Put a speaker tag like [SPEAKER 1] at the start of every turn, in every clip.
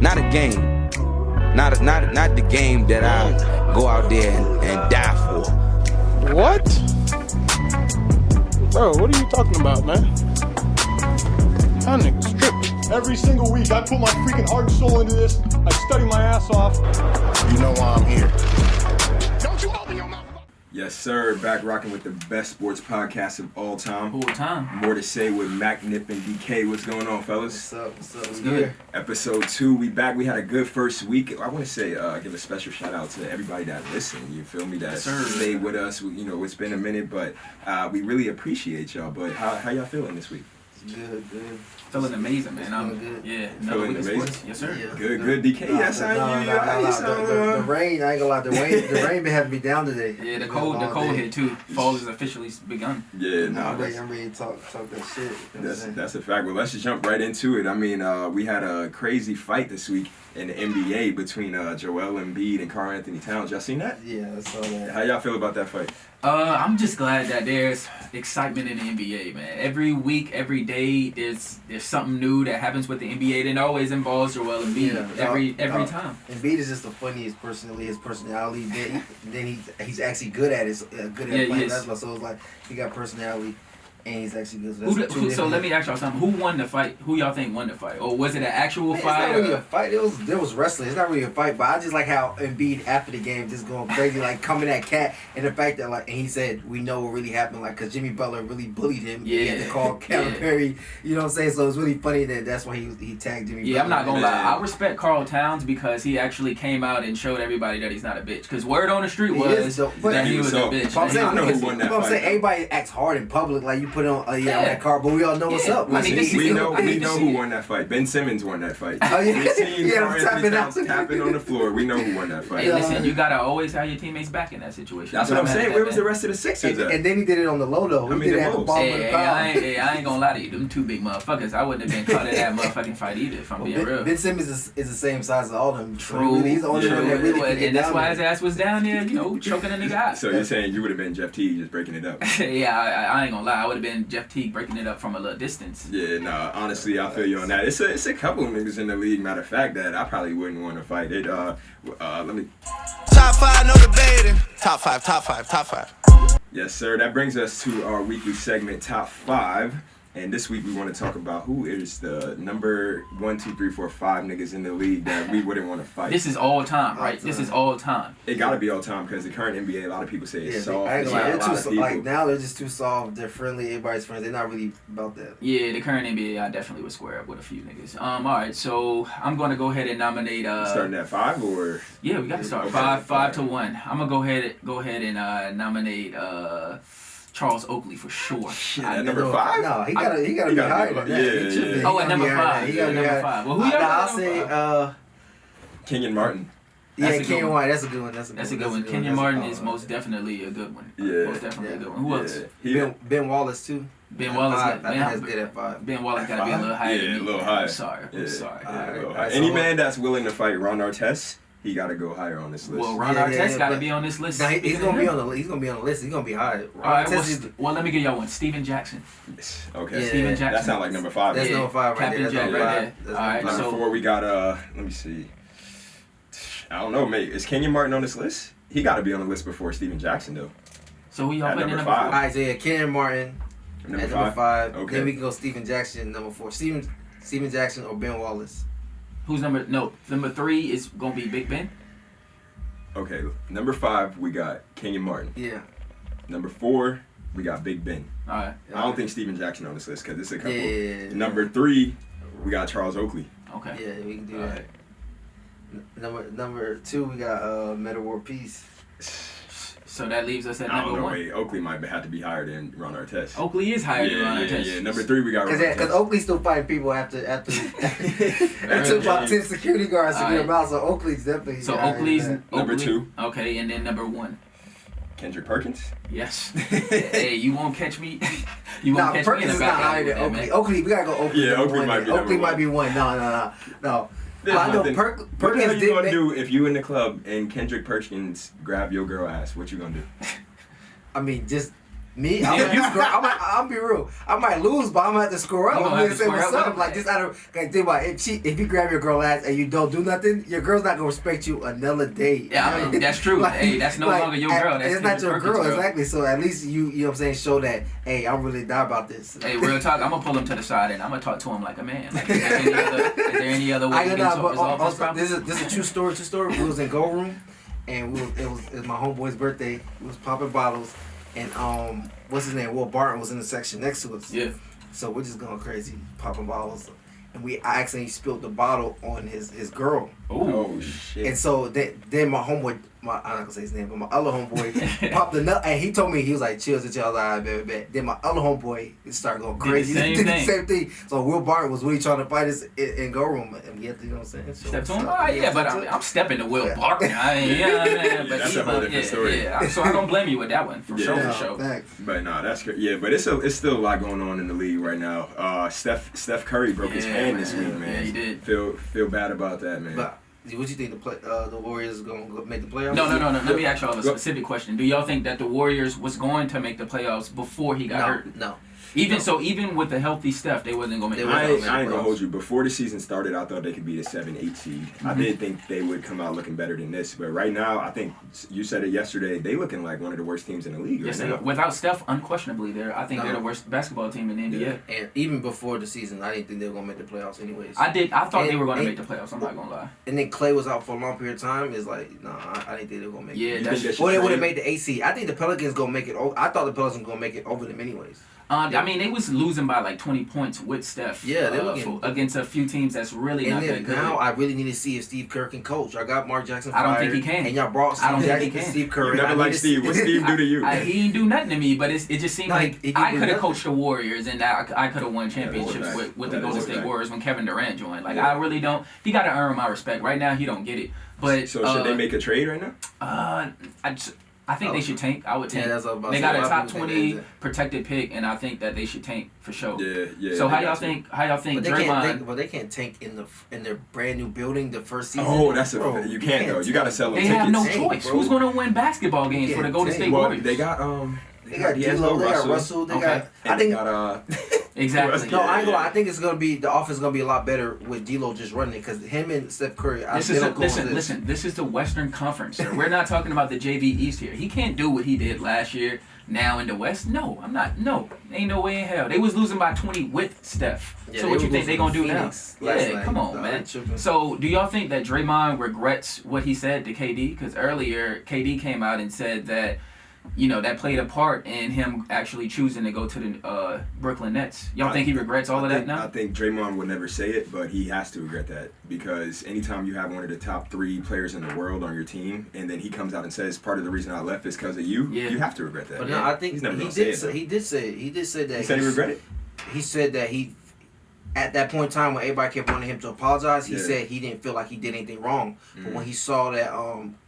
[SPEAKER 1] not a game. Not the game that I go out there and die for.
[SPEAKER 2] What? Bro, what are you talking about, man? That nigga's tripping.
[SPEAKER 3] Every single week, I put my freaking heart and soul into this. I study my ass off.
[SPEAKER 4] You know why I'm here.
[SPEAKER 3] Don't you open your mouth.
[SPEAKER 5] Yes, sir. Back rocking with the best sports podcast of all time.
[SPEAKER 6] All time.
[SPEAKER 5] More to say with Mac, Nip, and DK. What's going on, fellas?
[SPEAKER 6] What's up? What's good?
[SPEAKER 5] Episode 2. We back. We had a good first week. I want to say, give a special shout out to everybody that listened. You feel me? That stayed with us. You know, it's been a minute, but we really appreciate y'all. But how y'all feeling this week?
[SPEAKER 6] Good. Feeling amazing, man. I'm good. Yeah.
[SPEAKER 5] Feeling amazing?
[SPEAKER 6] Yes, sir.
[SPEAKER 5] Yeah. Good. DK, yes, I
[SPEAKER 7] The rain, I ain't gonna lie, the rain been having me down today.
[SPEAKER 6] Yeah, the cold hit too. Fall is officially begun.
[SPEAKER 5] Yeah,
[SPEAKER 7] I'm ready to talk that shit.
[SPEAKER 5] That's a fact. Well, let's just jump right into it. I mean, we had a crazy fight this week in the NBA between Joel Embiid and Karl Anthony Towns. Y'all seen that?
[SPEAKER 7] Yeah, I saw that.
[SPEAKER 5] How y'all feel about that fight?
[SPEAKER 6] I'm just glad that there's excitement in the NBA, man. Every week, every day, there's something new that happens with the NBA. It always involves Joel Embiid every time.
[SPEAKER 7] Embiid is just the funniest personally. His personality. Then he's actually good at it. Good at playing basketball. So it's like he got personality. And he's actually good.
[SPEAKER 6] So let me ask y'all something. Who won the fight? Who y'all think won the fight? Or was it an actual fight?
[SPEAKER 7] It's not really a fight. There was wrestling. It's not really a fight. But I just like how Embiid after the game just going crazy, like coming at Cat, and the fact that and he said we know what really happened, like because Jimmy Butler really bullied him. Yeah. He had to call Calipari. You know what I'm saying? So it's really funny that's why he tagged Jimmy.
[SPEAKER 6] Yeah, Butler. I'm not gonna lie. I respect Karl Towns because he actually came out and showed everybody that he's not a bitch. Because word on the street was that he was a bitch.
[SPEAKER 7] I'm saying everybody acts hard in public, like you put on that car, but we all know what's up.
[SPEAKER 5] We know who won that fight. Ben Simmons won that fight.
[SPEAKER 7] Oh yeah,
[SPEAKER 5] we seen tapping on the floor. We know who won that fight.
[SPEAKER 6] Hey, listen, you gotta always have your teammates back in that situation.
[SPEAKER 5] That's what I'm saying. Where was the rest of the Sixers at?
[SPEAKER 7] And then he did it on the low though. He did have the ball with the crowd.
[SPEAKER 6] I ain't gonna lie to you. Them two big motherfuckers. I wouldn't have been caught in that motherfucking fight either. If I'm being real.
[SPEAKER 7] Ben Simmons is the same size as all of them.
[SPEAKER 6] True.
[SPEAKER 7] He's the only one that really can get
[SPEAKER 6] and that's
[SPEAKER 7] down
[SPEAKER 6] why his ass was down there, choking a nigga out.
[SPEAKER 5] So you're saying you would have been Jeff Teague just breaking it up?
[SPEAKER 6] Yeah, I ain't gonna lie. I would have been Jeff Teague breaking it up from a little distance.
[SPEAKER 5] Yeah, no, honestly, I feel you on that. It's a couple of niggas in the league, matter of fact, that I probably wouldn't want to fight. Let me...
[SPEAKER 4] Top 5, no debating. Top 5.
[SPEAKER 5] Yes, sir. That brings us to our weekly segment, Top 5. And this week we want to talk about who is the number 1, 2, 3, 4, 5 niggas in the league that we wouldn't want to fight.
[SPEAKER 6] This is all time, right? This is all time.
[SPEAKER 5] It gotta be all time because the current NBA, a lot of people say it's soft.
[SPEAKER 7] Now they're just too soft. They're friendly. Everybody's friends. They're not really about that.
[SPEAKER 6] Yeah, the current NBA, I definitely would square up with a few niggas. All right, so I'm gonna go ahead and nominate.
[SPEAKER 5] Starting at 5 or?
[SPEAKER 6] Yeah, we gotta start 5 to 1. I'm gonna go ahead and nominate. Charles Oakley for sure.
[SPEAKER 5] Shit, at number 5?
[SPEAKER 7] No, he gotta be higher than that.
[SPEAKER 6] Oh, at number 5.
[SPEAKER 7] He gotta be number
[SPEAKER 6] 5. Well, who y'all
[SPEAKER 7] I'll say
[SPEAKER 5] Kenyon Martin.
[SPEAKER 7] Yeah, Kenyon Martin. That's a good one.
[SPEAKER 6] That's a good one. Kenyon Martin is most definitely a good one.
[SPEAKER 5] Yeah.
[SPEAKER 6] Most definitely a good one. Who else?
[SPEAKER 7] Ben Wallace too.
[SPEAKER 6] Ben Wallace.
[SPEAKER 7] I think that's good at 5.
[SPEAKER 6] Ben Wallace gotta be a little higher than me.
[SPEAKER 5] Yeah, a little higher.
[SPEAKER 6] I'm sorry.
[SPEAKER 5] Any man that's willing to fight Ron Artest, he got to go higher on this list.
[SPEAKER 6] Well, Ron Artest got to be on this list.
[SPEAKER 7] Nah, he's gonna be on the list. He's gonna be higher.
[SPEAKER 6] All right. Well, let me give y'all one. Steven Jackson.
[SPEAKER 5] Okay.
[SPEAKER 6] Yeah, Steven Jackson.
[SPEAKER 5] That sounds like number 5.
[SPEAKER 7] That's number 5 right
[SPEAKER 6] Captain
[SPEAKER 7] there.
[SPEAKER 6] Jack right there. All right.
[SPEAKER 5] Number 4, we got let me see. I don't know, mate. Is Kenyon Martin on this list? He got to be on the list before Steven Jackson, though.
[SPEAKER 6] So who y'all putting in number
[SPEAKER 5] 5?
[SPEAKER 6] four?
[SPEAKER 7] Isaiah Kenyon Martin. Number 5.
[SPEAKER 5] Okay.
[SPEAKER 7] Then we can go Steven Jackson number 4. Steven Jackson or Ben Wallace.
[SPEAKER 6] Who's number? No, number 3 is gonna be Big Ben.
[SPEAKER 5] Okay, number 5 we got Kenyon Martin.
[SPEAKER 7] Yeah.
[SPEAKER 5] Number 4 we got Big Ben.
[SPEAKER 6] All right.
[SPEAKER 5] I don't think Steven Jackson on this list because it's a couple.
[SPEAKER 7] Yeah.
[SPEAKER 5] Number 3 we got Charles Oakley.
[SPEAKER 6] Okay.
[SPEAKER 7] Yeah, we can do
[SPEAKER 6] All
[SPEAKER 7] that. Right. Number 2 we got Metta World Peace.
[SPEAKER 6] So that leaves us at
[SPEAKER 5] I don't
[SPEAKER 6] number
[SPEAKER 5] know,
[SPEAKER 6] 1.
[SPEAKER 5] Wait, Oakley might have to be higher than Ron Artest.
[SPEAKER 6] Oakley is higher than Ron Artest.
[SPEAKER 5] Yeah. Number 3 we got Ron Artest.
[SPEAKER 7] Because Oakley's still fighting people after took about 10 security guards to get him out. So Oakley's definitely.
[SPEAKER 6] So Oakley's
[SPEAKER 5] number 2.
[SPEAKER 6] Okay, and then number 1.
[SPEAKER 5] Kendrick Perkins.
[SPEAKER 6] Yes. Hey, you won't catch me. You won't catch
[SPEAKER 7] Perkins
[SPEAKER 6] me in the
[SPEAKER 7] is not
[SPEAKER 6] back.
[SPEAKER 7] higher than Oakley. Oakley, we gotta go Oakley.
[SPEAKER 5] Yeah, Oakley might be number
[SPEAKER 7] Oakley
[SPEAKER 5] 1.
[SPEAKER 7] might be 1. No.
[SPEAKER 5] What
[SPEAKER 7] I know
[SPEAKER 5] the
[SPEAKER 7] Perkins
[SPEAKER 5] hell you
[SPEAKER 7] did
[SPEAKER 5] gonna do if you in the club and Kendrick Perkins grab your girl ass? What you gonna do?
[SPEAKER 7] I mean, just Me, I'll be real. I might lose, but I'm gonna have to score up. I'm gonna say what's up. Like just out of think about it, if you grab your girl ass and you don't do nothing, your girl's not gonna respect you another day.
[SPEAKER 6] Yeah, I mean, that's true. Like, hey, that's no longer your girl. That's
[SPEAKER 7] not your girl, exactly. So at least you know what I'm saying, show that, hey, I'm really down about this.
[SPEAKER 6] Hey, real talk. I'm gonna pull him to the side and I'm gonna talk to him like a man. Like, is there any other way you can resolve this problem?
[SPEAKER 7] This is a true story. We was in go room, and it was my homeboy's birthday. We was popping bottles. And what's his name? Will Barton was in the section next to us.
[SPEAKER 6] Yeah. So
[SPEAKER 7] we're just going crazy, popping bottles, and I accidentally spilled the bottle on his girl.
[SPEAKER 5] Oh shit!
[SPEAKER 7] And so then my homeboy, I'm not gonna say his name, but my other homeboy popped the nut, and he told me, he was like, "Chills and y'all, all right, bet." Then my other homeboy started going crazy. Did the same thing. So Will Barton was really trying to fight us in go room, and we had to, you know what I'm saying?
[SPEAKER 6] Step to him. But I'm stepping to Will Barton. But
[SPEAKER 5] that's a whole different story.
[SPEAKER 6] Yeah. So I don't blame you with that one for sure.
[SPEAKER 5] But no, that's good. Yeah, but it's still a lot going on in the league right now. Steph Curry broke his hand this week, man.
[SPEAKER 6] Yeah, he did.
[SPEAKER 5] Feel bad about that, man.
[SPEAKER 7] But what you think the Warriors going to make the playoffs?
[SPEAKER 6] No. Let me ask y'all a specific question. Do y'all think that the Warriors was going to make the playoffs before he got hurt?
[SPEAKER 7] No.
[SPEAKER 6] Even with the healthy Steph, they wasn't going to make the playoffs.
[SPEAKER 5] I ain't going to hold you. Before the season started, I thought they could be the 7-8 seed. Mm-hmm. I did think they would come out looking better than this. But right now, I think you said it yesterday, they looking like one of the worst teams in the league right now.
[SPEAKER 6] Without Steph, unquestionably, they're the worst basketball team in the NBA.
[SPEAKER 7] Yeah. And even before the season, I didn't think they were going to make the playoffs anyways.
[SPEAKER 6] I thought they were going to make the playoffs. I'm not going to lie.
[SPEAKER 7] And then Clay was out for a long period of time. It's like, I didn't think they were going to make it.
[SPEAKER 6] Yeah,
[SPEAKER 7] they would have made the 8 seed. I think the Pelicans going to make it. I thought the Pelicans were going to make it over them anyways.
[SPEAKER 6] I mean, they was losing by like 20 points with Steph.
[SPEAKER 7] Yeah, they were
[SPEAKER 6] against a few teams that's really not that good.
[SPEAKER 7] Now I really need to see if Steve Kerr can coach. I got Mark Jackson fired.
[SPEAKER 6] I don't think he can.
[SPEAKER 7] And y'all brought Steve Kerr.
[SPEAKER 5] You never liked Steve. What Steve do to you?
[SPEAKER 6] He ain't do nothing to me, but it just seemed like I could have coached the Warriors and I could have won championships with the Golden State Warriors when Kevin Durant joined. Like, I really don't. He got to earn my respect. Right now, he don't get it. But
[SPEAKER 5] so should they make a trade right now?
[SPEAKER 6] I think they should tank. I would tank.
[SPEAKER 7] Yeah, that's
[SPEAKER 6] they got a top 20 protected pick, and I think that they should tank for sure.
[SPEAKER 5] Yeah.
[SPEAKER 6] So how y'all think Draymond?
[SPEAKER 7] But they can't tank in their brand new building the first season.
[SPEAKER 5] Oh, you can't though. You got to sell them tickets.
[SPEAKER 6] They have no choice. Who's going to win basketball games for the Golden State Warriors?
[SPEAKER 5] They got
[SPEAKER 7] They got D'Lo, they got Russell, they got. I think.
[SPEAKER 6] Exactly.
[SPEAKER 7] No, I ain't gonna lie. I think it's gonna be the offense gonna be a lot better with D'Lo just running it because him and Steph Curry.
[SPEAKER 6] Listen. This is the Western Conference, sir. We're not talking about the JV East here. He can't do what he did last year. Now in the West, no, I'm not. No, ain't no way in hell. They was losing by 20 with Steph.
[SPEAKER 7] Yeah,
[SPEAKER 6] so what you think they gonna do now?
[SPEAKER 7] Yeah,
[SPEAKER 6] come on, man. So do y'all think that Draymond regrets what he said to KD? Because earlier KD came out and said that, that played a part in him actually choosing to go to the Brooklyn Nets. Y'all think he regrets all of that now?
[SPEAKER 5] I think Draymond would never say it, but he has to regret that because anytime you have one of the top 3 players in the world on your team, and then he comes out and says part of the reason I left is because of you, you have to regret that.
[SPEAKER 7] But no, I think he did say that. He said he regretted it. He said that at that point in time when everybody kept wanting him to apologize, he said he didn't feel like he did anything wrong. But when he saw that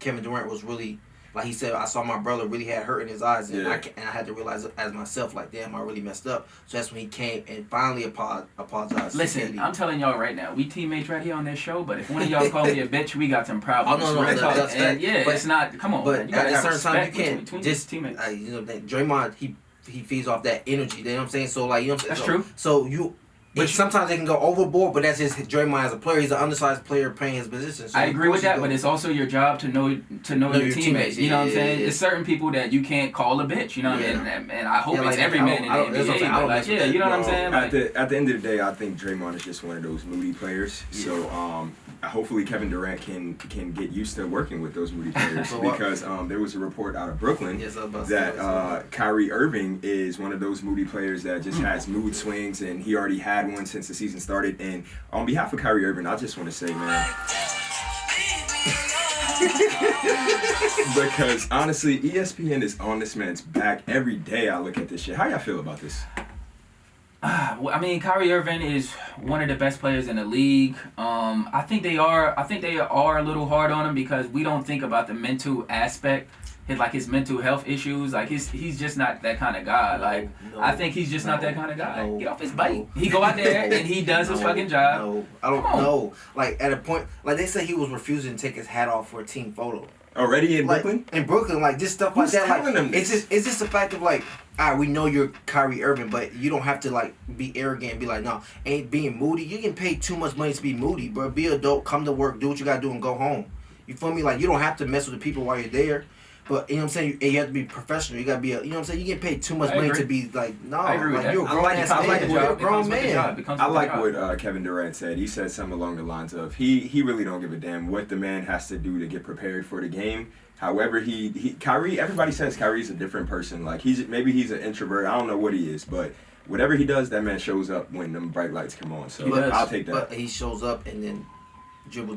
[SPEAKER 7] Kevin Durant was really, like he said, I saw my brother really had hurt in his eyes, and I had to realize as myself, like, damn, I really messed up. So that's when he came and finally apologized.
[SPEAKER 6] Listen, I'm telling y'all right now, we teammates right here on this show, but if one of y'all call me a bitch, we got some problems.
[SPEAKER 7] Oh, no, that's
[SPEAKER 6] and it's not, come on,
[SPEAKER 7] but
[SPEAKER 6] man. You gotta
[SPEAKER 7] at a certain time, you
[SPEAKER 6] can't
[SPEAKER 7] just
[SPEAKER 6] teammates.
[SPEAKER 7] Draymond, he feeds off that energy, you know what I'm saying? So, like, you know what I'm saying?
[SPEAKER 6] That's true.
[SPEAKER 7] But sometimes they can go overboard, but that's just Draymond as a player. He's an undersized player playing his position. So
[SPEAKER 6] I agree with that, but it's also your job to know your teammates. You know what I'm saying? There's certain people that you can't call a bitch. You know what I mean? And I hope it's every man in the NBA. You know what I'm saying?
[SPEAKER 5] At the end of the day, I think Draymond is just one of those moody players. So hopefully Kevin Durant can get used to working with those moody players because there was a report out of Brooklyn that Kyrie Irving is one of those moody players that just has mood swings, and he already had one since the season started. And on behalf of Kyrie Irving, I just want to say, man, because honestly, ESPN is on this man's back every day. I look at this shit. How y'all feel about this?
[SPEAKER 6] I mean, Kyrie Irving is one of the best players in the league. I think they are a little hard on him because we don't think about the mental aspect his mental health issues. Like he's just not that kind of guy. Like I think he's just not that kind of guy. Get off his bike. He go out there and he does his fucking job.
[SPEAKER 7] No, I don't know. Like at a point, like they said he was refusing to take his hat off for a team photo.
[SPEAKER 5] Already in
[SPEAKER 7] like,
[SPEAKER 5] Brooklyn?
[SPEAKER 7] In Brooklyn, like just stuff
[SPEAKER 5] Who's
[SPEAKER 7] like that.
[SPEAKER 5] telling them this?
[SPEAKER 7] It's just the fact of like, we know you're Kyrie Irving, but you don't have to like be arrogant and be like, no, ain't being moody. You can pay too much money to be moody, bro. Be adult, come to work, do what you gotta do, and go home. You feel me? Like you don't have to mess with the people while you're there. But you know what I'm saying? You have to be professional. You gotta be you know what I'm saying? You get paid too much money to be like, no,
[SPEAKER 6] I agree with
[SPEAKER 7] like
[SPEAKER 6] that.
[SPEAKER 7] you're a grown ass man. You're a grown man.
[SPEAKER 5] I like what Kevin Durant said. He said something along the lines of he really don't give a damn what the man has to do to get prepared for the game. However, Kyrie, everybody says Kyrie's a different person. Like maybe he's an introvert. I don't know what he is, but whatever he does, that man shows up when them bright lights come on. So I'll take that.
[SPEAKER 7] But he shows up and then dribble.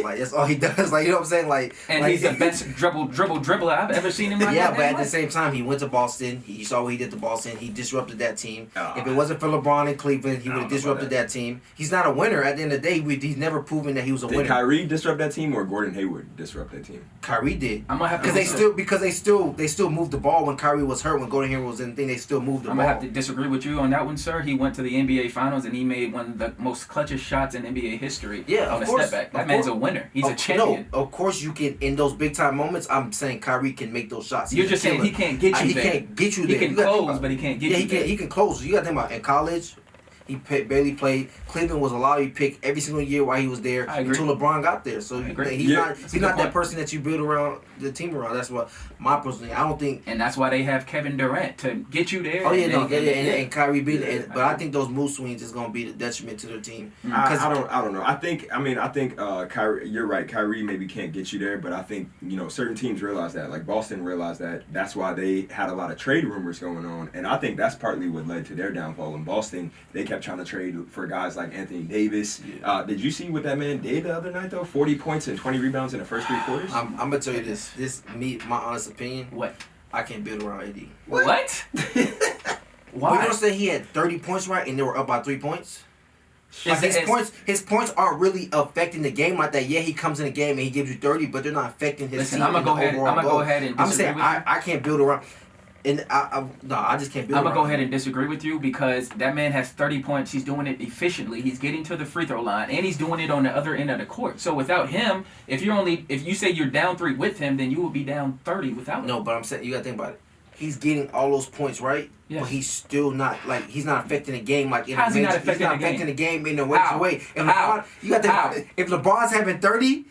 [SPEAKER 7] Like that's all he does. Like you know what I'm saying? Like
[SPEAKER 6] he's the best dribbler I've ever seen in my life.
[SPEAKER 7] Yeah, but at the same time, he went to Boston. He saw what he did to Boston. He disrupted that team. If it wasn't for LeBron in Cleveland, he would have disrupted that team. He's not a winner. At the end of the day, he's never proven that he was a winner.
[SPEAKER 5] Did Kyrie disrupt that team or Gordon Hayward disrupt that team?
[SPEAKER 7] Kyrie did.
[SPEAKER 6] I'm gonna have to
[SPEAKER 7] because they still moved the ball when Kyrie was hurt. When Gordon Hayward was in the thing, they still moved the ball.
[SPEAKER 6] I'm gonna have to disagree with you on that one, sir. He went to the NBA Finals and he made one of the most clutchest shots in NBA history.
[SPEAKER 7] Yeah,
[SPEAKER 6] on
[SPEAKER 7] of
[SPEAKER 6] a
[SPEAKER 7] course.
[SPEAKER 6] step back. That man's a winner. He's a champion.
[SPEAKER 7] No, of course you can. In those big time moments, I'm saying Kyrie can make those shots.
[SPEAKER 6] You're just saying he can't get you there.
[SPEAKER 7] He can't get you there.
[SPEAKER 6] He can close, but he can't get you there.
[SPEAKER 7] He can close. You got to think about in college. He barely played. Cleveland was a lottery pick every single year while he was there until LeBron got there. So he's not that person that you build around the team around. That's what my personal. I don't think.
[SPEAKER 6] And that's why they have Kevin Durant to get you there.
[SPEAKER 7] Oh yeah, and Kyrie beat it. But I think those mood swings is gonna be the detriment to their team.
[SPEAKER 5] I don't know. I think Kyrie. You're right. Kyrie maybe can't get you there, but I think certain teams realize that. Like Boston realized that. That's why they had a lot of trade rumors going on, and I think that's partly what led to their downfall. In Boston, they kept trying to trade for guys like Anthony Davis. Yeah. Did you see what that man did the other night though? 40 points and 20 rebounds in the first 3 quarters.
[SPEAKER 7] I'm gonna tell you this. My honest opinion.
[SPEAKER 6] What?
[SPEAKER 7] I can't build around AD.
[SPEAKER 6] What? Why?
[SPEAKER 7] You don't say he had 30 points, right? And they were up by 3 points. Like his points aren't really affecting the game like that. Yeah, he comes in the game and he gives you 30, but they're not affecting his team.
[SPEAKER 6] I'm gonna go ahead and disagree with you.
[SPEAKER 7] I can't build around. And I just can't build.
[SPEAKER 6] I'm gonna go ahead and disagree with you because that man has 30 points. He's doing it efficiently. He's getting to the free throw line, and he's doing it on the other end of the court. So without him, if you say you're down 3 with him, then you will be down 30 without him.
[SPEAKER 7] No, but I'm saying you gotta think about it. He's getting all those points, right?
[SPEAKER 6] Yes.
[SPEAKER 7] But he's still not he's not affecting the game like in
[SPEAKER 6] How's
[SPEAKER 7] a
[SPEAKER 6] he
[SPEAKER 7] major,
[SPEAKER 6] not affecting
[SPEAKER 7] the game in a major way. And LeBron, you got to think about it. If LeBron's having 30.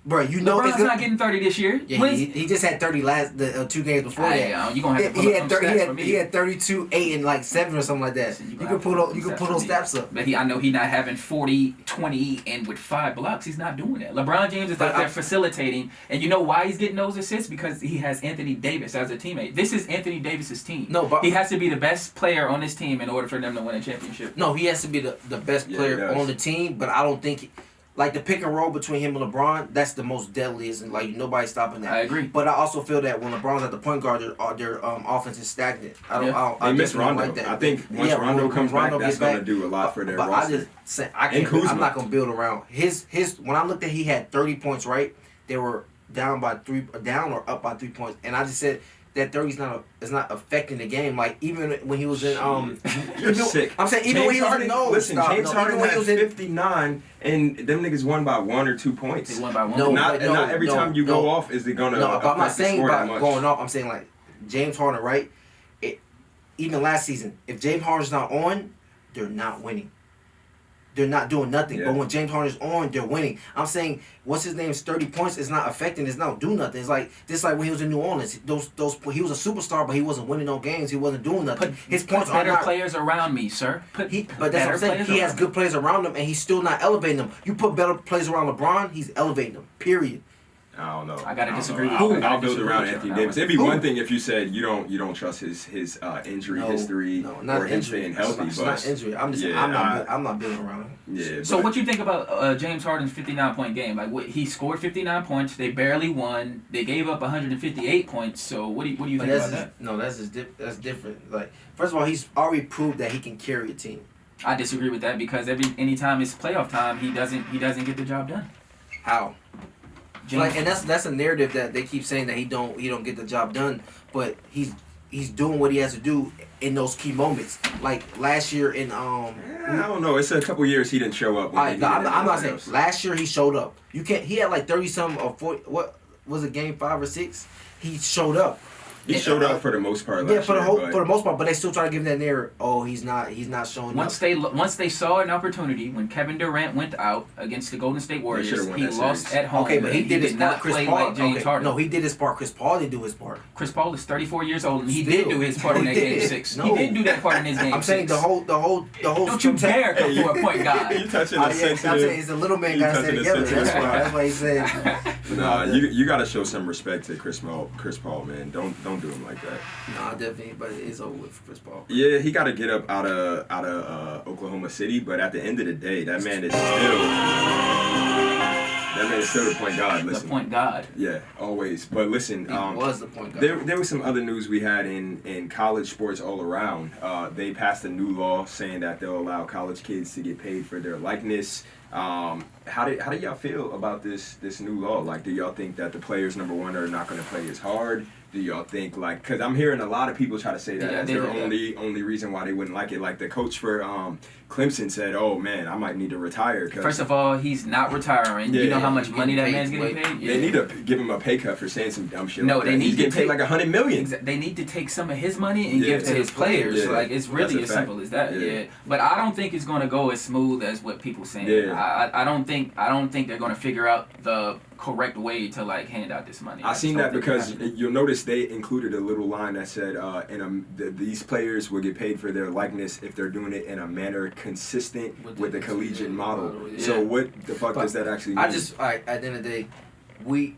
[SPEAKER 7] Bro,
[SPEAKER 6] LeBron's not getting 30 this year.
[SPEAKER 7] Yeah, he just had 30 the 2 games before that.
[SPEAKER 6] Yeah, you gonna have to pull up some stats for me.
[SPEAKER 7] He had 32, 8, and 7 or something like that. You can pull those stats up.
[SPEAKER 6] But I know he's not having 40, 20, and with 5 blocks. He's not doing that. LeBron James is out there facilitating, and you know why he's getting those assists? Because he has Anthony Davis as a teammate. This is Anthony Davis's team.
[SPEAKER 7] No, but
[SPEAKER 6] he has to be the best player on this team in order for them to win a championship.
[SPEAKER 7] No, he has to be the best player on the team, but I don't think. Like the pick and roll between him and LeBron, that's the most deadliest, and nobody's stopping that.
[SPEAKER 6] I agree.
[SPEAKER 7] But I also feel that when LeBron's at the point guard, their offense is stagnant.
[SPEAKER 5] They miss Rondo.
[SPEAKER 7] Like that.
[SPEAKER 5] I think once Rondo comes back, that's going to do a lot for their roster.
[SPEAKER 7] I just say I'm not going to build around his. When I looked at, he had 30 points. Right, they were down or up by 3 points, and I just said. That 30's not affecting the game. Like even when he was in
[SPEAKER 5] you're sick.
[SPEAKER 7] I'm saying even when he was in
[SPEAKER 5] James Harden had 59 and them niggas won by 1 or 2 points.
[SPEAKER 6] They won by 1.
[SPEAKER 5] Not every time you go off is it gonna.
[SPEAKER 7] No, but I'm not saying
[SPEAKER 5] about
[SPEAKER 7] going off. I'm saying like James Harden, right? Even last season, if James Harden's not on, they're not winning. They're not doing nothing. Yeah. But when James Harden's on, they're winning. I'm saying, what's his name's 30 points is not affecting. It's not do nothing. It's like when he was in New Orleans. Those he was a superstar, but he wasn't winning no games. He wasn't doing nothing. His points are
[SPEAKER 6] better players around me, sir. But
[SPEAKER 7] that's what I'm saying. He has good players around him, and he's still not elevating them. You put better players around LeBron, he's elevating them. Period.
[SPEAKER 5] I don't know.
[SPEAKER 6] I gotta disagree with you.
[SPEAKER 5] I'll build around Anthony Davis. It'd be one thing if you said you don't trust his injury history or him staying healthy.
[SPEAKER 7] It's not injury. I'm just saying I'm not building around him.
[SPEAKER 5] Yeah.
[SPEAKER 6] So what you think about James Harden's 59-point game? Like he scored 59 points. They barely won. They gave up 158 points. So what do you think about that?
[SPEAKER 7] No, that's different. Like first of all, he's already proved that he can carry a team.
[SPEAKER 6] I disagree with that because anytime it's playoff time, he doesn't get the job done.
[SPEAKER 7] How? Like, and that's a narrative that they keep saying that he don't get the job done, but he's doing what he has to do in those key moments. Like last year in
[SPEAKER 5] I don't know. It's a couple years he didn't show up.
[SPEAKER 7] I'm not saying last year he showed up. You can't. He had like 30-some or 40. What was it? Game 5 or 6? He showed up.
[SPEAKER 5] He showed up for the most part.
[SPEAKER 7] Yeah, for the most part, but they still try to give him that narrative. Oh, he's not showing
[SPEAKER 6] up. Once they saw an opportunity when Kevin Durant went out against the Golden State Warriors, he lost at home.
[SPEAKER 7] Okay, but he did his part. Chris Paul,
[SPEAKER 6] like James Harden.
[SPEAKER 7] No, he did his part. Chris Paul didn't do his part.
[SPEAKER 6] Chris Paul is 34 years old, and he did do his part in that game 6.
[SPEAKER 7] No.
[SPEAKER 6] He did do that part in his game 6.
[SPEAKER 7] I'm saying the whole.
[SPEAKER 6] Don't you dare come for a point guard.
[SPEAKER 5] You touching the sensitive.
[SPEAKER 7] I'm saying it's a little man got to stay together. That's why he said.
[SPEAKER 5] Nah, you got to show some respect to Chris Paul, man. Don't do him like that.
[SPEAKER 7] Nah, definitely, but it's over with for Chris Paul.
[SPEAKER 5] Yeah, he got to get up out of Oklahoma City, but at the end of the day, that man is still the point guard. Listen,
[SPEAKER 6] the point guard.
[SPEAKER 5] Yeah, always. But listen,
[SPEAKER 7] he was the point guard.
[SPEAKER 5] There was some other news we had in college sports all around. They passed a new law saying that they'll allow college kids to get paid for their likeness. How do y'all feel about this new law? Like, do y'all think that the players, number one, are not going to play as hard? Do y'all think, like, because I'm hearing a lot of people try to say that as their only reason why they wouldn't like it. Like the coach for Clemson said, "Oh man, I might need to retire."
[SPEAKER 6] First of all, he's not retiring. You know how much money that man's getting paid.
[SPEAKER 5] They need to give him a pay cut for saying some dumb shit.
[SPEAKER 6] No,
[SPEAKER 5] like
[SPEAKER 6] they need
[SPEAKER 5] he's
[SPEAKER 6] to
[SPEAKER 5] getting paid
[SPEAKER 6] take
[SPEAKER 5] like $100 million.
[SPEAKER 6] They need to take some of his money and give to his players.
[SPEAKER 5] Yeah.
[SPEAKER 6] Like it's really as simple as that. Yeah. But I don't think it's going to go as smooth as what people saying.
[SPEAKER 5] Yeah.
[SPEAKER 6] I don't think they're going to figure out the correct way to like hand out this money.
[SPEAKER 5] I seen that because you'll notice they included a little line that said, these players will get paid for their likeness if they're doing it in a manner consistent with the collegiate model. Yeah. So what the fuck does that actually mean?
[SPEAKER 7] At the end of the day,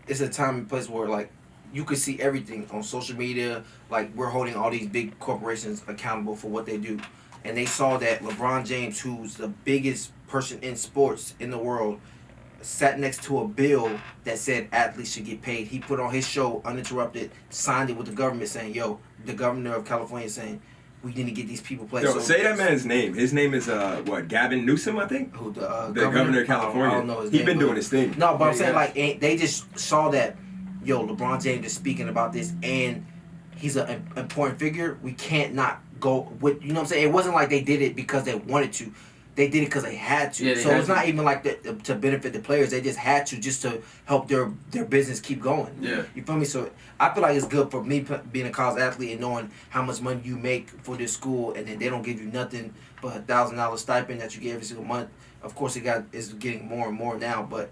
[SPEAKER 7] it's a time and place where like you could see everything on social media. Like we're holding all these big corporations accountable for what they do, and they saw that LeBron James, who's the biggest person in sports in the world, sat next to a bill that said athletes should get paid. He put on his show uninterrupted, signed it with the government saying, "Yo, the governor of California saying we need to get these people paid."
[SPEAKER 5] Yo, say that man's name. His name is Gavin Newsom, I think.
[SPEAKER 7] Who
[SPEAKER 5] the governor of California?
[SPEAKER 7] I don't know his
[SPEAKER 5] He's
[SPEAKER 7] name,
[SPEAKER 5] been doing his thing.
[SPEAKER 7] No, but I'm saying like they just saw that, yo, LeBron James is speaking about this and he's an important figure. We can't not go with, you know what I'm saying? It wasn't like they did it because they wanted to. They did it because they had to. So it's not even like to benefit the players. They just had to just to help their business keep going.
[SPEAKER 5] Yeah.
[SPEAKER 7] You feel me? So I feel like it's good for me being a college athlete and knowing how much money you make for this school, and then they don't give you nothing but a $1,000 stipend that you get every single month. Of course, it's getting more and more now, but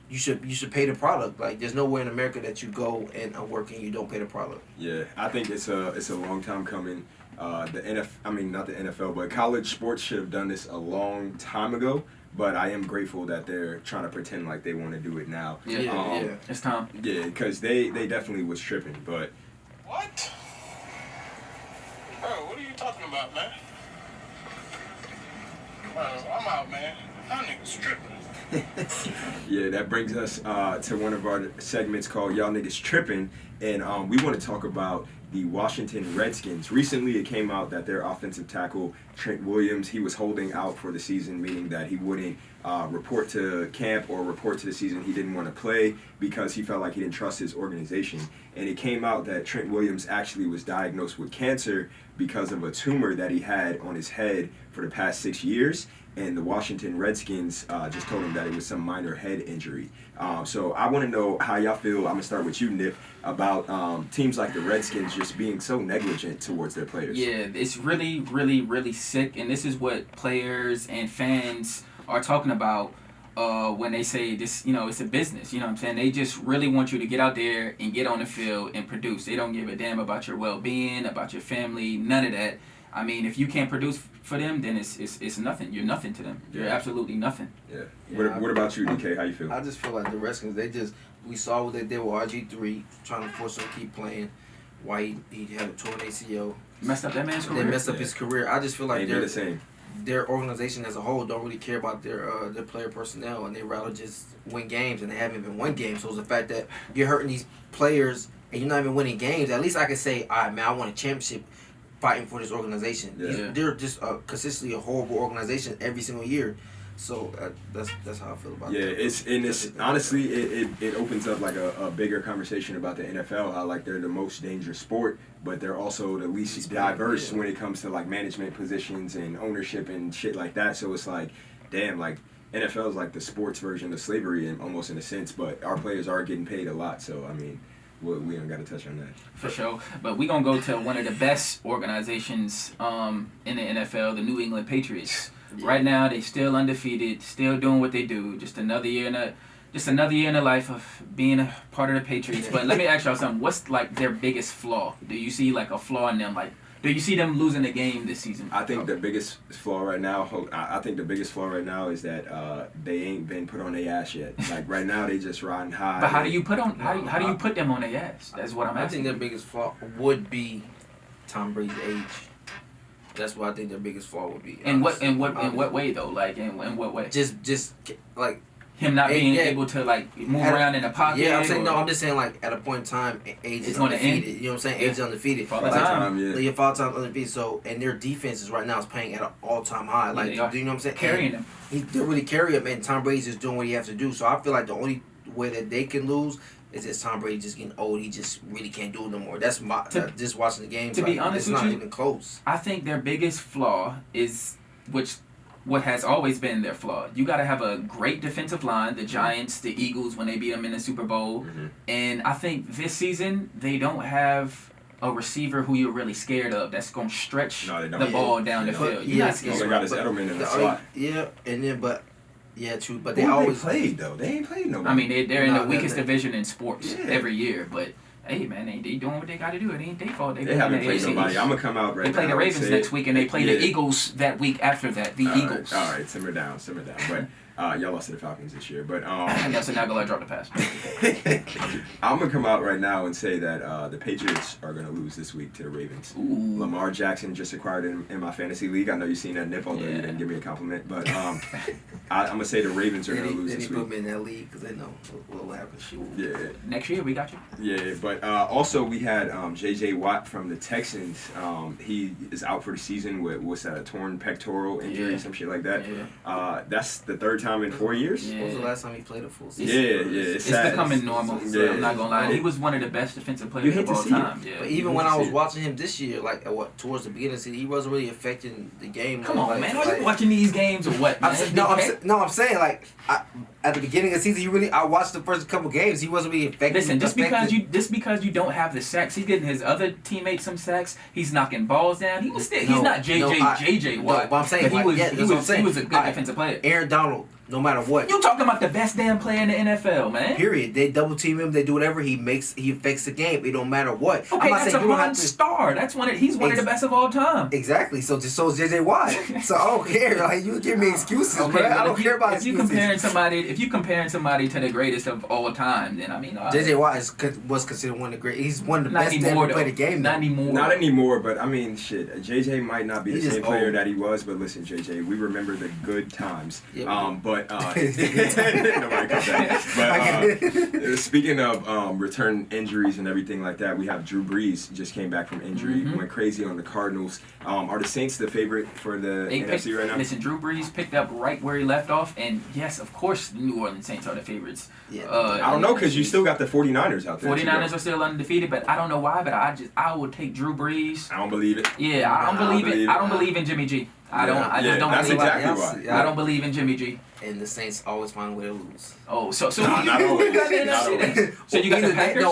[SPEAKER 7] you should pay the product. Like there's nowhere in America that you go and work and you don't pay the product.
[SPEAKER 5] Yeah, I think it's a long time coming. Not the NFL, but college sports should have done this a long time ago. But I am grateful that they're trying to pretend like they want to do it now.
[SPEAKER 6] Yeah, it's time.
[SPEAKER 5] Yeah, because they definitely was tripping. But
[SPEAKER 2] what? Bro, what are you talking about, man? Bro, I'm out, man. That nigga's tripping.
[SPEAKER 5] Yeah, that brings us to one of our segments called Y'all Niggas Tripping. And we want to talk about the Washington Redskins. Recently, it came out that their offensive tackle, Trent Willaims, he was holding out for the season, meaning that he wouldn't report to camp or report to the season. He didn't want to play because he felt like he didn't trust his organization. And it came out that Trent Willaims actually was diagnosed with cancer because of a tumor that he had on his head for the past 6 years. And the Washington Redskins just told him that it was some minor head injury. So I want to know how y'all feel. I'm going to start with you, Nip, about teams like the Redskins just being so negligent towards their players.
[SPEAKER 6] Yeah, it's really, really, really sick. And this is what players and fans are talking about when they say this, it's a business. You know what I'm saying? They just really want you to get out there and get on the field and produce. They don't give a damn about your well-being, about your family, none of that. I mean, if you can't produce for them, then it's nothing. You're nothing to them. You're absolutely nothing.
[SPEAKER 5] Yeah. What about you, DK? How you feel?
[SPEAKER 7] I just feel like the Redskins, we saw what they did with RG3, trying to force him to keep playing. Why he had a torn ACL.
[SPEAKER 6] Messed up that man's career.
[SPEAKER 7] They messed up his career. I just feel like
[SPEAKER 5] they're the same.
[SPEAKER 7] Their organization as a whole don't really care about their player personnel, and they rather just win games, and they haven't even won games. So it's the fact that you're hurting these players and you're not even winning games. At least I can say, all right, man, I won a championship fighting for this organization.
[SPEAKER 5] Yeah.
[SPEAKER 7] They're just consistently a horrible organization every single year. So that's how I feel about
[SPEAKER 5] Yeah,
[SPEAKER 7] that.
[SPEAKER 5] it's honestly it opens up like a bigger conversation about the NFL. How like they're the most dangerous sport, but they're also the least diverse when it comes to like management positions and ownership and shit like that. So it's like, damn, like NFL is like the sports version of slavery, almost in a sense. But our players are getting paid a lot. So I mean, we don't got to touch on that.
[SPEAKER 6] For sure. But we're going to go to one of the best organizations in the NFL, the New England Patriots. Yeah. Right now, they still undefeated, still doing what they do. Just another year in the life of being a part of the Patriots. But let me ask y'all something. What's like their biggest flaw? Do you see like a flaw in them? Like, do you see them losing a game this season?
[SPEAKER 5] I think the biggest flaw right now. I think the biggest flaw right now is that they ain't been put on their ass yet. Like right now, they just riding high.
[SPEAKER 6] But how do you put them on their ass? That's what I'm asking.
[SPEAKER 7] I think their biggest flaw would be Tom Brady's age. That's what I think their biggest flaw would be.
[SPEAKER 6] In what way though? Like in what way?
[SPEAKER 7] Just like
[SPEAKER 6] him not being able to like move around in the pocket.
[SPEAKER 7] Yeah, I'm saying no. I'm just saying like at a point in time, age is undefeated. You know what I'm saying? Age is undefeated.
[SPEAKER 6] All the time.
[SPEAKER 7] Yeah, 5 times undefeated. So and their defenses right now is playing at an all-time high. Like, do you know what I'm saying?
[SPEAKER 6] Carrying them.
[SPEAKER 7] They really carry him, and Tom Brady's just doing what he has to do. So I feel like the only way that they can lose is that Tom Brady just getting old. He just really can't do it no more. That's my just watching the games.
[SPEAKER 6] To be honest
[SPEAKER 7] it's
[SPEAKER 6] with
[SPEAKER 7] not
[SPEAKER 6] you,
[SPEAKER 7] even close.
[SPEAKER 6] I think their biggest flaw is what has always been their flaw. You got to have a great defensive line. The Giants, the Eagles, when they beat them in the Super Bowl, and I think this season they don't have a receiver who you're really scared of that's gonna stretch the ball down the field. You're not scared.
[SPEAKER 5] All they got is Edelman in the slot.
[SPEAKER 7] Yeah, and then true. But
[SPEAKER 5] they
[SPEAKER 7] they always
[SPEAKER 5] played though. They ain't played nobody.
[SPEAKER 6] I mean, they're in the weakest division in sports every year, but. Hey man, they doing what they got to do. It ain't their fault.
[SPEAKER 5] They haven't played nobody. I'm gonna come out right now.
[SPEAKER 6] They play the Ravens next week, and they play the Eagles that week after that. The Eagles.
[SPEAKER 5] All right, simmer down. But y'all lost to the Falcons this year. But
[SPEAKER 6] Nelson Aguilar dropped the pass.
[SPEAKER 5] I'm gonna come out right now and say that the Patriots are gonna lose this week to the Ravens.
[SPEAKER 6] Ooh.
[SPEAKER 5] Lamar Jackson just acquired in my fantasy league. I know you've seen that nip, although you didn't give me a compliment. But I'm gonna say the Ravens are gonna lose this week.
[SPEAKER 7] Put me in that league because they know what will happen.
[SPEAKER 5] Yeah.
[SPEAKER 6] Next year we got you.
[SPEAKER 5] Yeah, but also we had J.J. Watt from the Texans. He is out for the season with a torn pectoral injury, some shit like that.
[SPEAKER 6] Yeah.
[SPEAKER 5] That's the third time in 4 years.
[SPEAKER 7] When was the last time he played a full season?
[SPEAKER 5] It's
[SPEAKER 6] becoming normal. So I'm not gonna lie. He was one of the best defensive players of all time. Yeah.
[SPEAKER 7] But even when I was watching him this year, like towards the beginning of the season, he wasn't really affecting the game.
[SPEAKER 6] Come on, man. Are you watching these games or what?
[SPEAKER 7] I'm saying like at the beginning of the season, I watched the first couple games. He wasn't really affecting.
[SPEAKER 6] Listen, just because you don't have the sacks, he's getting his other teammates some sacks. He's knocking balls down. He was still. He's not JJ Watt.
[SPEAKER 7] No, but I'm saying
[SPEAKER 6] he was a good defensive player.
[SPEAKER 7] Aaron Donald. No matter what.
[SPEAKER 6] You talking about the best damn player in the NFL, man.
[SPEAKER 7] Period. They double team him. They do whatever. He affects the game. It don't matter what.
[SPEAKER 6] Okay, that's a non-star. He's one of the best of all time.
[SPEAKER 7] Exactly. So is JJ Watt. So I don't care. Like you give me excuses, okay, bro. I don't care about excuses.
[SPEAKER 6] If you comparing somebody to the greatest of all time, then I mean
[SPEAKER 7] JJ Watt was considered one of the great. He's one of the best to ever play the game.
[SPEAKER 5] Not anymore. But I mean, shit. JJ might not be the same player that he was. But listen, JJ, we remember the good times. Yeah, but nobody cut that. But speaking of return injuries and everything like that, we have Drew Brees just came back from injury, went crazy on the Cardinals. Are the Saints the favorite for the NFC right now?
[SPEAKER 6] Listen, Drew Brees picked up right where he left off, and yes, of course, the New Orleans Saints are the favorites.
[SPEAKER 7] Yeah.
[SPEAKER 5] I don't know because you still got the 49ers out there.
[SPEAKER 6] 49ers are still undefeated, but I don't know why. But I would take Drew Brees.
[SPEAKER 5] I don't believe it.
[SPEAKER 6] Yeah, I don't believe it. I don't believe in Jimmy G. I just don't
[SPEAKER 5] that's
[SPEAKER 6] believe
[SPEAKER 5] exactly why.
[SPEAKER 6] I don't believe in Jimmy G.
[SPEAKER 7] And the Saints always find a way to lose.
[SPEAKER 6] Oh, so
[SPEAKER 5] not always.
[SPEAKER 6] So you got the Packers?
[SPEAKER 7] No,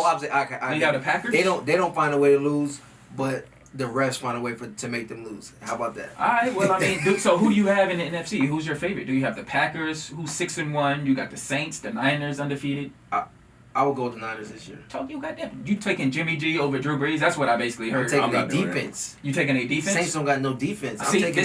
[SPEAKER 6] you got the Packers?
[SPEAKER 7] They don't find a way to lose, but the refs find a way to make them lose. How about that?
[SPEAKER 6] All right. Well, I mean, so who do you have in the NFC? Who's your favorite? Do you have the Packers, who's 6-1? You got the Saints, the Niners undefeated.
[SPEAKER 7] I would go with the Niners this year.
[SPEAKER 6] You goddamn. You taking Jimmy G over Drew Brees? That's what I basically heard.
[SPEAKER 7] I'm taking their defense.
[SPEAKER 6] You taking a defense?
[SPEAKER 7] Saints don't got no defense.
[SPEAKER 6] See, has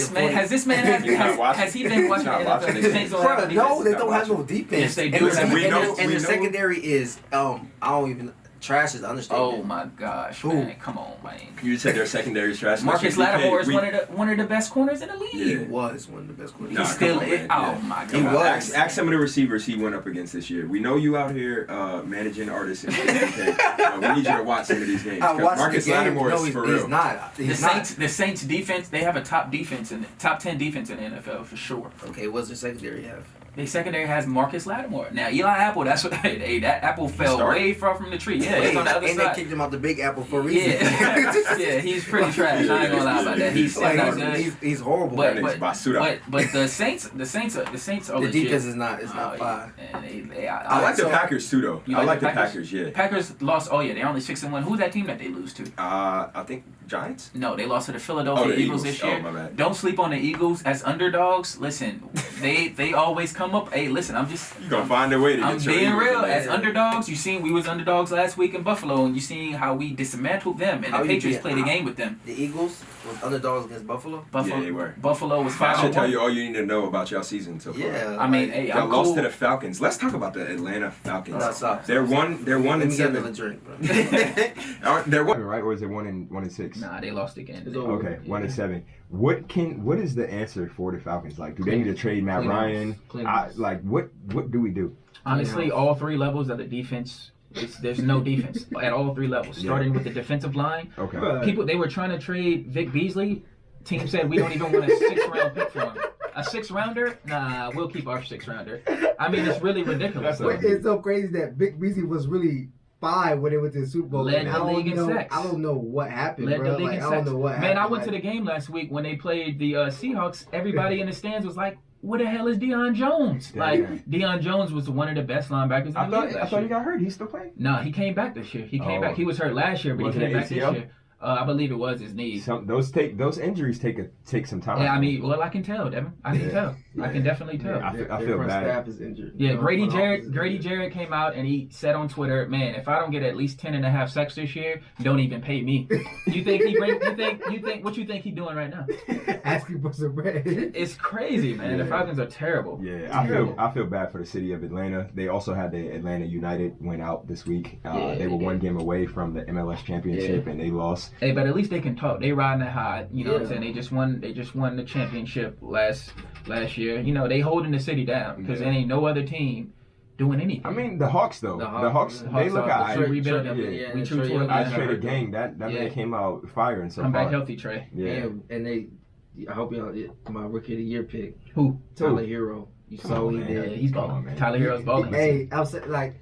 [SPEAKER 6] he been watching the NFL? The Saints don't have
[SPEAKER 7] no, they don't have no defense.
[SPEAKER 6] Yes, they do.
[SPEAKER 7] And the secondary is I don't even. Trash is the understatement.
[SPEAKER 6] Oh my gosh, man! Come on, man.
[SPEAKER 5] You said their secondary is trash.
[SPEAKER 6] Marcus Lattimore is one of the best corners in the league.
[SPEAKER 7] He was one of the best corners.
[SPEAKER 5] Nah,
[SPEAKER 6] He still
[SPEAKER 5] come on,
[SPEAKER 6] is.
[SPEAKER 5] man.
[SPEAKER 6] Oh
[SPEAKER 5] Yeah.
[SPEAKER 6] my god.
[SPEAKER 7] He was.
[SPEAKER 5] Ask some of the receivers he went up against this year. We know you out here managing artists. And okay? We need you to watch some of these games.
[SPEAKER 7] I watched
[SPEAKER 5] Marcus
[SPEAKER 7] the game.
[SPEAKER 5] Lattimore
[SPEAKER 7] No,
[SPEAKER 5] is for real.
[SPEAKER 7] he's not.
[SPEAKER 6] The Saints defense, they have a top 10 defense in the NFL for sure.
[SPEAKER 7] Okay, what's their secondary have?
[SPEAKER 6] The secondary has Marcus Lattimore. Now Eli Apple, that's what that apple fell
[SPEAKER 5] Start.
[SPEAKER 6] way far from the tree. Yeah, he's on the other
[SPEAKER 7] and
[SPEAKER 6] side.
[SPEAKER 7] they kicked him out the Big Apple for a reason.
[SPEAKER 6] Yeah, yeah, he's pretty trash. I ain't gonna lie about that. He's
[SPEAKER 7] Like,
[SPEAKER 6] not good.
[SPEAKER 7] he's horrible.
[SPEAKER 6] But the Saints are
[SPEAKER 7] the
[SPEAKER 6] legit.
[SPEAKER 7] defense is not fine.
[SPEAKER 6] And
[SPEAKER 5] I like the Packers too, though.
[SPEAKER 6] You
[SPEAKER 5] I
[SPEAKER 6] like
[SPEAKER 5] like
[SPEAKER 6] the
[SPEAKER 5] the Packers. Yeah.
[SPEAKER 6] Packers lost. Oh yeah, they're only 6-1. Who's that team that they lose to?
[SPEAKER 5] I think Giants.
[SPEAKER 6] No, they lost to the Philadelphia
[SPEAKER 5] the
[SPEAKER 6] Eagles
[SPEAKER 5] Eagles.
[SPEAKER 6] this year.
[SPEAKER 5] Oh, my bad.
[SPEAKER 6] Don't sleep on the Eagles as underdogs. Listen, they always come up. Hey, listen,
[SPEAKER 5] You gonna find a way to
[SPEAKER 6] I'm
[SPEAKER 5] get your
[SPEAKER 6] being
[SPEAKER 5] Eagles
[SPEAKER 6] real.
[SPEAKER 5] in
[SPEAKER 6] As
[SPEAKER 5] there.
[SPEAKER 6] underdogs, you seen we was underdogs last week in Buffalo, and you seen how we dismantled them, and
[SPEAKER 7] How
[SPEAKER 6] the
[SPEAKER 7] you
[SPEAKER 6] Patriots
[SPEAKER 7] beat-
[SPEAKER 6] played a game with them.
[SPEAKER 7] The Eagles was underdogs against Buffalo.
[SPEAKER 6] Buffalo,
[SPEAKER 5] Yeah, they were.
[SPEAKER 6] Buffalo was
[SPEAKER 5] That should tell
[SPEAKER 6] 5-1.
[SPEAKER 5] you all you need to know about y'all season so far.
[SPEAKER 7] Yeah.
[SPEAKER 6] I mean, hey,
[SPEAKER 5] Y'all
[SPEAKER 6] I'm
[SPEAKER 5] lost
[SPEAKER 6] cool.
[SPEAKER 5] to the Falcons. Let's talk about the Atlanta Falcons.
[SPEAKER 7] Stop.
[SPEAKER 5] They're one
[SPEAKER 7] Let
[SPEAKER 5] and
[SPEAKER 7] me get another
[SPEAKER 5] 7.
[SPEAKER 7] drink, bro.
[SPEAKER 8] They're one, right? Or is it 1-6?
[SPEAKER 6] Nah, they lost again.
[SPEAKER 7] It's over.
[SPEAKER 8] Okay, 1-7. What is the answer for the Falcons? Like, do they need to trade Matt Ryan? What do we do?
[SPEAKER 6] Honestly, all three levels of the defense. There's no defense at all three levels. Starting with the defensive line.
[SPEAKER 8] Okay.
[SPEAKER 6] They were trying to trade Vic Beasley. Team said we don't even want a 6th-round pick for him. A 6th-rounder? Nah, we'll keep our 6th-rounder. I mean, it's really ridiculous.
[SPEAKER 9] It's so crazy that Vic Beasley was really fine when they went to the Super Bowl.
[SPEAKER 6] Led
[SPEAKER 9] And
[SPEAKER 6] the league in sacks.
[SPEAKER 9] I don't know what happened,
[SPEAKER 6] Led
[SPEAKER 9] bro.
[SPEAKER 6] the league in
[SPEAKER 9] I don't
[SPEAKER 6] sacks.
[SPEAKER 9] know what happened.
[SPEAKER 6] Man, I went to the game last week when they played the Seahawks. Everybody in the stands was like, where the hell is Deion Jones? Like, Deion Jones was one of the best linebackers in the league
[SPEAKER 8] I thought he got hurt. He's still playing?
[SPEAKER 6] No, he came back this year. He came back. He was hurt last year, but
[SPEAKER 8] Was
[SPEAKER 6] he
[SPEAKER 8] it
[SPEAKER 6] came back this
[SPEAKER 8] ACL?
[SPEAKER 6] year. I believe it was his knee.
[SPEAKER 8] Those injuries take some time.
[SPEAKER 6] Yeah, I mean, well, I can tell, Devin. I can tell. I can definitely tell.
[SPEAKER 8] Yeah, I
[SPEAKER 9] Their
[SPEAKER 8] feel
[SPEAKER 9] front
[SPEAKER 8] bad.
[SPEAKER 9] staff is injured.
[SPEAKER 6] Yeah, Grady
[SPEAKER 9] Front office is
[SPEAKER 6] Jarrett came out and he said on Twitter, "Man, if I don't get at least 10.5 sacks this year, don't even pay me." You think what you think he doing right now?
[SPEAKER 9] injured. Asking for some bread.
[SPEAKER 6] It's crazy, man. The Falcons are terrible.
[SPEAKER 8] Yeah, I feel bad for the city of Atlanta. They also had the Atlanta United went out this week. They were one game away from the MLS championship and they lost.
[SPEAKER 6] Hey, but at least they can talk. They riding the high. You know what I'm saying? They just won the championship last year. You know, they holding the city down because there ain't no other team doing anything.
[SPEAKER 8] I mean, the Hawks though. The Hawks they look
[SPEAKER 6] are-
[SPEAKER 8] at.
[SPEAKER 6] we rebuilt them.
[SPEAKER 8] Yeah.
[SPEAKER 6] We true to
[SPEAKER 8] I traded gang. That man came out firing so
[SPEAKER 6] Come
[SPEAKER 8] hard.
[SPEAKER 6] back healthy, Trey.
[SPEAKER 8] Yeah.
[SPEAKER 9] And they, I hope y'all my rookie of the year pick.
[SPEAKER 6] Who?
[SPEAKER 9] Tyler Hero. You saw what he
[SPEAKER 6] Yeah,
[SPEAKER 9] did.
[SPEAKER 6] he's
[SPEAKER 8] Come on,
[SPEAKER 6] balling.
[SPEAKER 8] man.
[SPEAKER 6] Tyler Hero's balling.
[SPEAKER 9] Hey, I'm saying, like,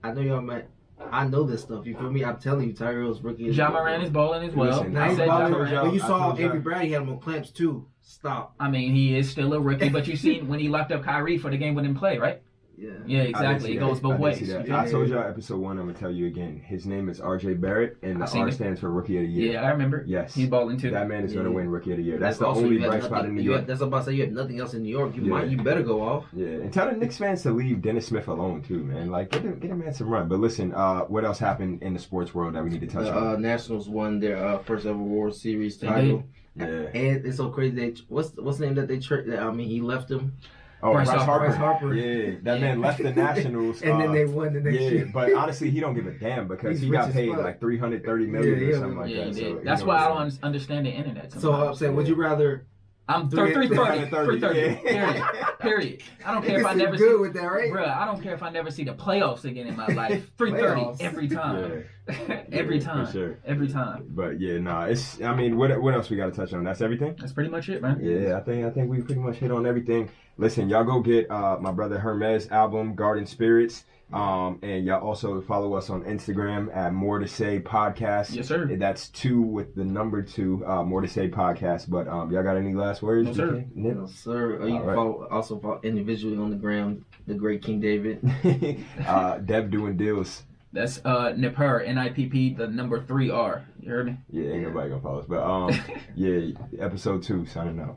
[SPEAKER 9] I know y'all might. I know this stuff. You feel me? I'm telling you, Tyler Hero's rookie.
[SPEAKER 6] Ja Moran is balling as well.
[SPEAKER 8] Listen,
[SPEAKER 9] Now
[SPEAKER 6] I
[SPEAKER 9] he's
[SPEAKER 6] said Ja
[SPEAKER 9] balling,
[SPEAKER 6] Moran.
[SPEAKER 9] but you
[SPEAKER 8] I
[SPEAKER 9] saw
[SPEAKER 8] told y'all.
[SPEAKER 9] Avery Bradley had him on clamps too. Stop.
[SPEAKER 6] I mean, he is still a rookie, but you seen when he locked up Kyrie for the game when didn't play, right?
[SPEAKER 9] Yeah.
[SPEAKER 6] Yeah, exactly. It goes both ways.
[SPEAKER 8] I told y'all episode 1. I'm gonna tell you again. His name is RJ Barrett, and
[SPEAKER 6] I
[SPEAKER 8] the
[SPEAKER 6] seen
[SPEAKER 8] R
[SPEAKER 6] it.
[SPEAKER 8] stands for Rookie of the Year.
[SPEAKER 6] Yeah, I remember.
[SPEAKER 8] Yes.
[SPEAKER 6] He's balling too.
[SPEAKER 8] That man is gonna win Rookie of the Year. That's the
[SPEAKER 9] Also,
[SPEAKER 8] only
[SPEAKER 9] you had
[SPEAKER 8] bright spot
[SPEAKER 9] nothing-
[SPEAKER 8] in New
[SPEAKER 9] you had-
[SPEAKER 8] York.
[SPEAKER 9] That's what I'm about to say. You have nothing else in New York.
[SPEAKER 8] Yeah.
[SPEAKER 9] You better go off.
[SPEAKER 8] Yeah, and tell the Knicks fans to leave Dennis Smith alone too, man. Like, get him man some run. But listen, what else happened in the sports world that we need to touch on?
[SPEAKER 9] Nationals won their first ever World Series title.
[SPEAKER 8] Yeah.
[SPEAKER 9] And it's so crazy. What's the name that they traded? I mean, he left them.
[SPEAKER 8] Oh,
[SPEAKER 6] Bryce
[SPEAKER 8] Bryce
[SPEAKER 6] Harper.
[SPEAKER 8] Harper.
[SPEAKER 9] Bryce Harper.
[SPEAKER 8] Yeah, that man left the Nationals.
[SPEAKER 9] And then they won the next year.
[SPEAKER 8] But honestly, he don't give a damn because
[SPEAKER 9] He's
[SPEAKER 8] he
[SPEAKER 9] rich
[SPEAKER 8] got
[SPEAKER 9] as
[SPEAKER 8] paid
[SPEAKER 9] fuck.
[SPEAKER 8] like $330 million
[SPEAKER 9] Yeah,
[SPEAKER 8] or something like
[SPEAKER 6] Yeah,
[SPEAKER 8] that.
[SPEAKER 6] he
[SPEAKER 8] So,
[SPEAKER 6] did. That's why I don't understand the internet.
[SPEAKER 9] So
[SPEAKER 6] Sometimes.
[SPEAKER 9] I'm saying, would you rather?
[SPEAKER 6] I'm
[SPEAKER 8] 330,
[SPEAKER 6] 330.
[SPEAKER 8] yeah.
[SPEAKER 6] Period. I don't care if I
[SPEAKER 9] You're
[SPEAKER 6] never
[SPEAKER 9] good
[SPEAKER 6] see.
[SPEAKER 9] with that, right?
[SPEAKER 6] Bruh, I don't care if I never see the playoffs again in my life. 330
[SPEAKER 9] Playoffs.
[SPEAKER 6] every time. Every
[SPEAKER 8] Yeah,
[SPEAKER 6] time.
[SPEAKER 8] for sure.
[SPEAKER 6] Every time.
[SPEAKER 8] But yeah, nah, it's. I mean, what else we got to touch on? That's everything.
[SPEAKER 6] That's pretty much it, man.
[SPEAKER 8] Yeah, I think we pretty much hit on everything. Listen, y'all go get my brother Hermes album, Garden Spirits. And y'all also follow us on Instagram at More2Say Podcast.
[SPEAKER 6] Yes, sir.
[SPEAKER 8] That's 2 with the number 2, More2Say Podcast. But y'all got any last words?
[SPEAKER 6] No, sir.
[SPEAKER 8] DK? Nip?
[SPEAKER 9] No, sir. You
[SPEAKER 8] All
[SPEAKER 9] can
[SPEAKER 8] right.
[SPEAKER 9] follow individually on the gram, the great King David.
[SPEAKER 8] Dev doing deals.
[SPEAKER 6] That's Nipper, NIPP, the number 3R. You heard me?
[SPEAKER 8] Yeah, ain't nobody gonna follow us. But yeah, episode 2, signing out.